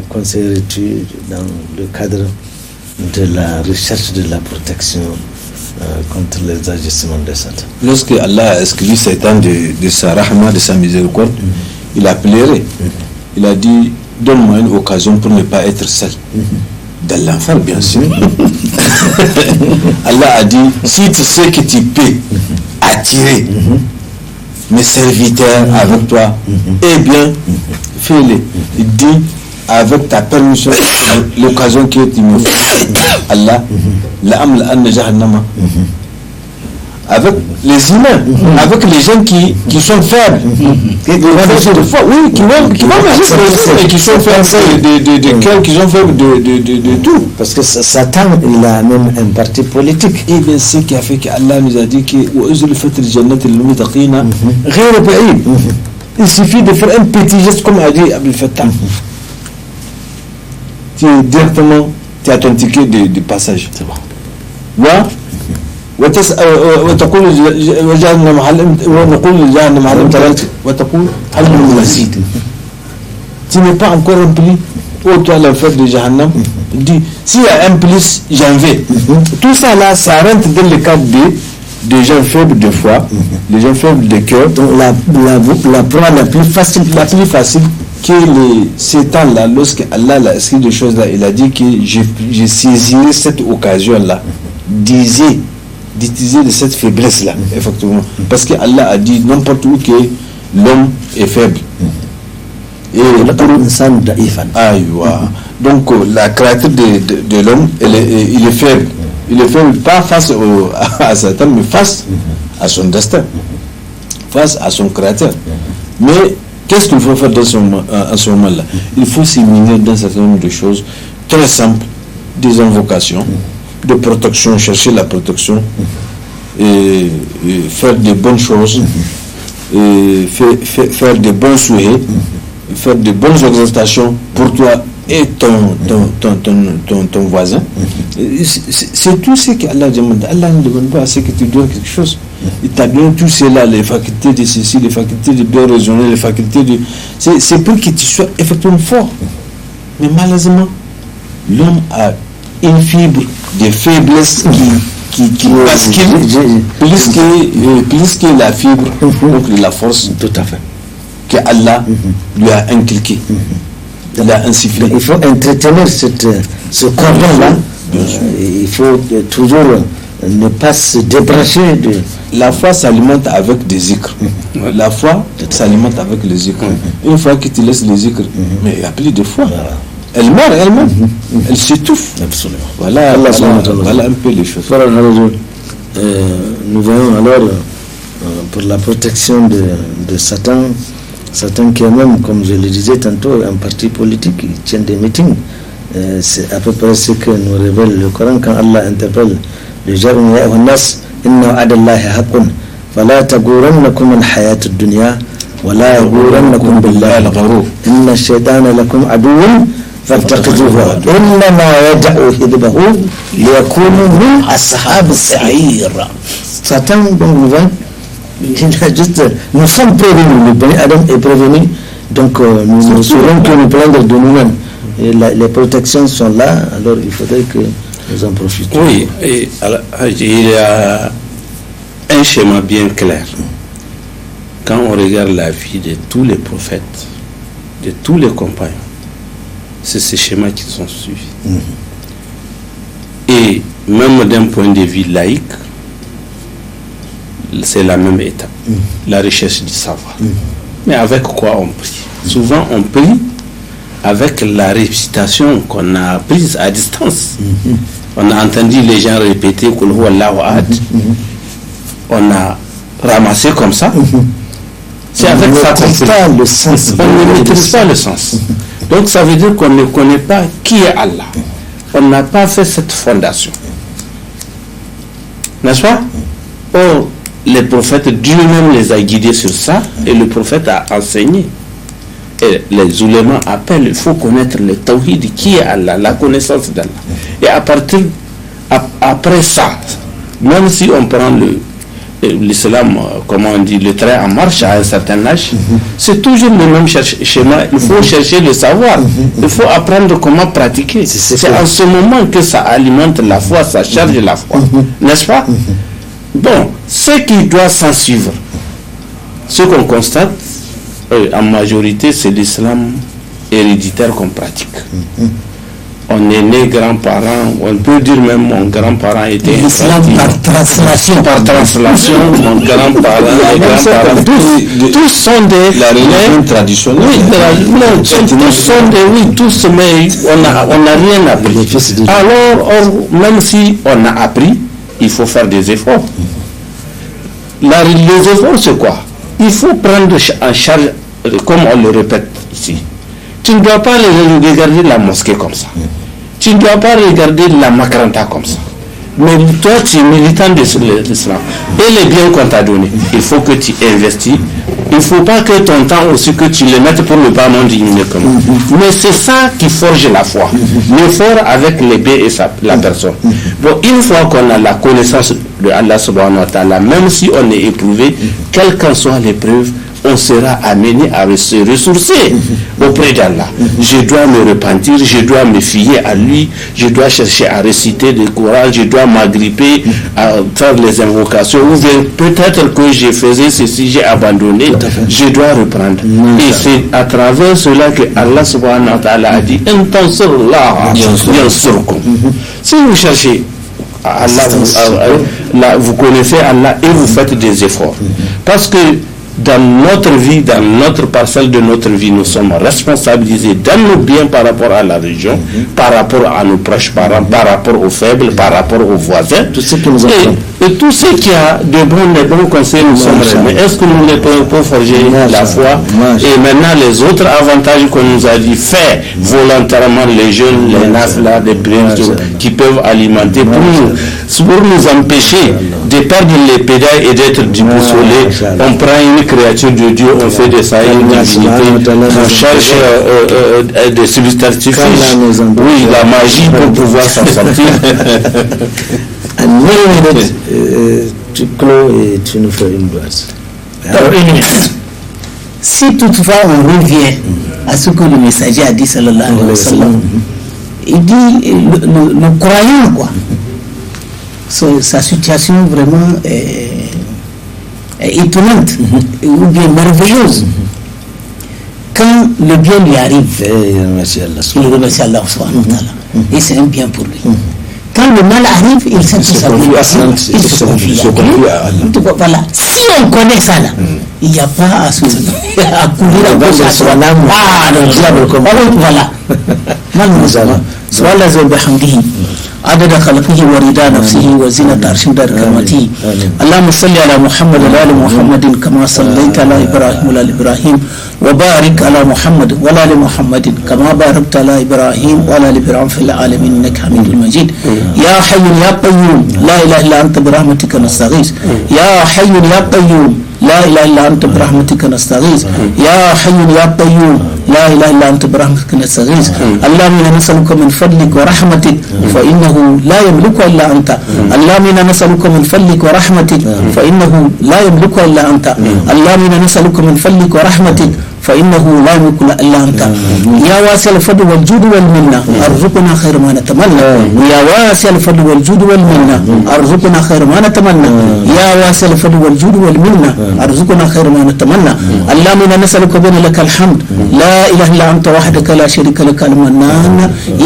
conseillerais-tu dans le cadre de la recherche de la protection contre les agissements de Satan? Lorsque Allah a exclu Satan de sa rahma, de sa miséricorde, il a pleuré. Il a dit, donne-moi une occasion pour ne pas être seul. Dans l'enfer, bien sûr. Allah a dit, si tu sais que tu peux attirer mes serviteurs avec toi, eh bien, fais-le. Il dit, avec ta permission, l'occasion que tu me fais, Allah, avec les humains, avec les gens qui sont faibles, qui vont et qui sont faibles de cœur, qui sont faibles de tout. Parce que Satan, il a même un parti politique. Et bien, ce qui a fait qu'Allah nous a dit que il suffit de faire un petit geste comme a dit Abdel Fattah. Tu es directement, tu es authentiqué du passage. C'est bon. وتقول جهنم ونقول لجهنم هل امتلأت وتقول هل من مزيد. Tu n'es pas encore rempli. Oh, toi l'enfer de Jahannam, dit s'il y a un plus, j'en vais. Tout ça là, ça rentre dans le cadre des gens faibles de foi, les gens faibles de cœur. Donc la proie la plus facile que ces temps-là, lorsque Allah a écrit des choses là, il a dit que je saisirai cette occasion-là d'utiliser de cette faiblesse-là, effectivement. Parce que Allah a dit n'importe où que l'homme est faible. Et donc la créature de l'homme, il est faible. Il est faible pas face à Satan, mais face à son destin, face à son créateur. Mais qu'est-ce qu'il faut faire à ce moment-là? Il faut s'immunir d'un certain nombre de choses très simples, des invocations, de protection, chercher la protection, et faire des bonnes choses, et faire des bons souhaits, faire de bonnes exhortations pour toi et ton voisin. C'est tout ce qu'Allah demande. Allah ne demande pas à ce que tu donnes quelque chose. Il t'a donné tout cela, les facultés de ceci, les facultés de bien raisonner, les facultés de... C'est pour que tu sois effectivement fort. Mais malheureusement, l'homme a une fibre de faiblesse qui bascule plus que la fibre donc de la force tout à fait que Allah lui a inculqué. Il a insufflé. Il faut entretenir ce cordon-là. Il faut toujours ne pas se débrancher de... La foi s'alimente avec des zikrs. La foi s'alimente avec les zikrs. Une fois que tu laisses les zikrs, mais il n'y a plus de foi. Elle meurt elle-même. Elle s'étouffe. Absolument. Voilà un peu les choses. Nous voyons alors pour la protection de Satan qui est même, comme je le disais tantôt, un parti politique qui tient des meetings. C'est à peu près ce que nous révèle le Coran quand Allah interpelle les gens. إن وعد الله حق فلا تغرنكم الحياة الدنيا ولا يغرنكم بالله الغرور إن الشيطان لكم عدو فاتخذوه إنما يدعو حزبه ليكونوا من أصحاب السعير. Satan, donc nous voyons, nous sommes prévenus, le bani Adam est prévenu, donc nous ne saurons que nous prendre de nous-mêmes. Et les protections sont là, alors il faudrait que nous en profitions. Oui, et alors, il y a un schéma bien clair. Quand on regarde la vie de tous les prophètes, de tous les compagnons, c'est ces schémas qui sont suivis. Et même d'un point de vue laïque, c'est la même étape, la recherche du savoir. Mais avec quoi on prie? Souvent on prie avec la récitation qu'on a prise à distance. On a entendu les gens répéter Qul huwa Allahu ahad. On a ramassé comme ça. C'est avec ça qu'on prie. On ne maîtrise pas le sens. Donc ça veut dire qu'on ne connaît pas qui est Allah. On n'a pas fait cette fondation. N'est-ce pas? Or, les prophètes, Dieu même les a guidés sur ça, et le prophète a enseigné. Et les oulémas appellent, il faut connaître le tawhid, qui est Allah, la connaissance d'Allah. Et à partir, après ça, même si on prend l'islam, comment on dit, le train en marche à un certain âge, c'est toujours le même schéma. Il faut chercher le savoir, il faut apprendre comment pratiquer. C'est en ce moment que ça alimente la foi, ça charge la foi, n'est-ce pas? Bon, ce qui doit s'en suivre, ce qu'on constate, en majorité, c'est l'islam héréditaire qu'on pratique. On est né grands-parents, on peut dire même mon grand-parent était l'islam par translation. Par translation, mon grand-parent, tous sont des... La religion traditionnelle. Oui, tous sont des... Oui, tous, mais on n'a rien appris. Alors, même si on a appris, il faut faire des efforts. Les efforts, c'est quoi? Il faut prendre en charge, comme on le répète ici. Tu ne dois pas regarder la mosquée comme ça. Tu ne dois pas regarder la makranta comme ça. Mais toi, tu es militant de l'islam. Et les biens qu'on t'a donnés, il faut que tu investis. Il ne faut pas que ton temps aussi, que tu le mettes pour ne pas non diminuer comme ça. Mais c'est ça qui forge la foi. L'effort avec les biens et la personne. Bon, une fois qu'on a la connaissance de Allah subhanahu wa ta'ala, même si on est éprouvé, quelles qu'en soient les preuves, on sera amené à se ressourcer auprès d'Allah. Je dois me repentir, je dois me fier à lui, je dois chercher à réciter le Coran, je dois m'agripper à faire les invocations, ou bien peut-être que je faisais ceci, j'ai abandonné, je dois reprendre. Et c'est à travers cela que Allah subhanahu wa ta'ala a dit si vous cherchez Allah, vous connaissez Allah et vous faites des efforts. Parce que dans notre vie, dans notre parcelle de notre vie, nous sommes responsabilisés dans nos biens par rapport à la région, par rapport à nos proches parents, par rapport aux faibles, par rapport aux voisins. Tout ce qui nous et tout ce qui a de bons conseils, nous sommes mais est-ce que nous les pouvons forger la foi? Et maintenant, les autres avantages qu'on nous a dit, faire volontairement les jeunes, les nafla, des prières qui peuvent alimenter pour nous empêcher de perdre les pédales et d'être déboussolés. On prend une créature de Dieu, on fait de ça une divinité, on cherche des substantifs, oui, la magie pour pouvoir s'en sortir. En 9 minutes, tu clôt et tu nous fais une boîte. Si toutefois on revient à ce que le messager a dit, sallallahu alayhi wa sallam, il dit le croyant, quoi. Sa situation vraiment est étonnante ou bien merveilleuse. Quand le bien lui arrive, il remercie Allah subhanahu wa ta'ala. Et c'est un bien pour lui. Quand le mal arrive, il sait que ça lui arrive. Il se confie à Allah. Voilà. Si on connaît ça là, il n'y a pas à courir à gauche à droite. Le diable comme voilà. Malheureusement. سؤال زي بحمده عدد خلقه ورضا نفسه وزنة عرشه مدار كرامته اللهم صل على محمد وعلى ال محمد كما صليت على ابراهيم وعلى ال ابراهيم وبارك على محمد وعلى ال محمد كما باركت على ابراهيم وعلى ال ابراهيم في العالمين انك حميد مجيد يا حي يا قيوم لا اله الا انت برحمتك نستغيث يا حي يا قيوم لا اله الا انت برحمتك نستغيث يا حي يا قيوم لا اله الا انت برحمتك نستغيث اللهم انا نسالك من فضلك ورحمتك فانه لا يملك الا انت اللهم انا نسالك من فضلك ورحمتك فانه لا يملك الا انت اللهم انا نسالك من فضلك ورحمتك فإنه لا يملك إلا أنت يا واسع الفضل والجود والمنة أرزقنا خير ما نتمنى يا واسع الفضل والجود والمنة أرزقنا خير ما نتمنى يا واسع الفضل والجود والمنة أرزقنا خير ما نتمنى اللهم إنا نسألك بأن لك الحمد لا إله إلا أنت وحدك لا شريك لك المنان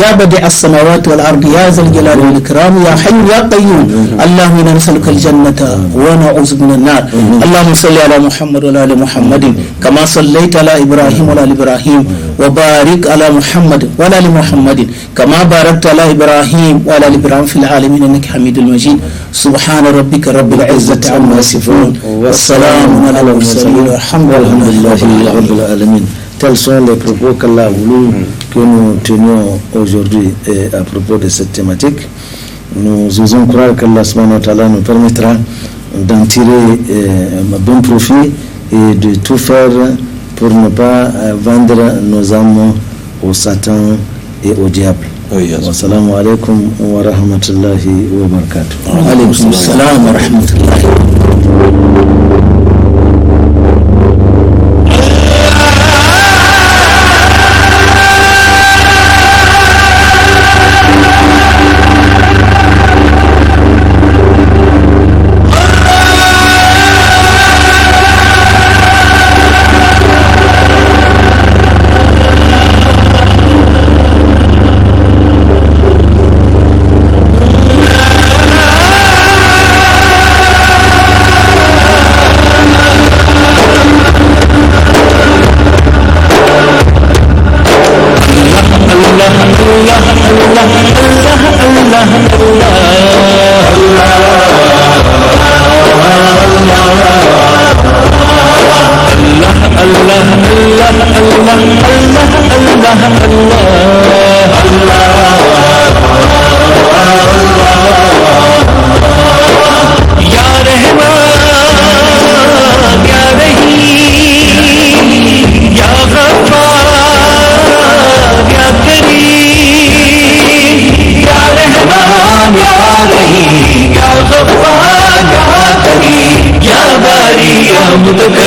يا بديع السماوات والأرض يا ذا الجلال والإكرام يا حي يا قيوم اللهم إنا نسألك الجنة ونعوذ من النار اللهم صل على محمد وعلى آل محمد كما صليت على إبراهيم وعلى آل إبراهيم وبارك على محمد وعلى آل محمد كما باركت على إبراهيم وعلى آل إبراهيم في العالمين إنك حميد مجيد سبحان ربك رب العزة عما يصفون والسلام على المرسلين والحمد لله رب العالمين. Tels sont les propos qu'Allah a voulu que nous tenions aujourd'hui à propos de cette thématique. Nous osons croire qu'Allah subhanahu wa ta'ala nous permettra d'en tirer un bon profit et de tout faire pour ne pas vendre nos âmes au Satan et au diable. Wassalamu alaikum wa rahmatullahi wa barakatuh. Wa alaikum salam wa rahmatullahi. Ya Bari Ya Mutakabbir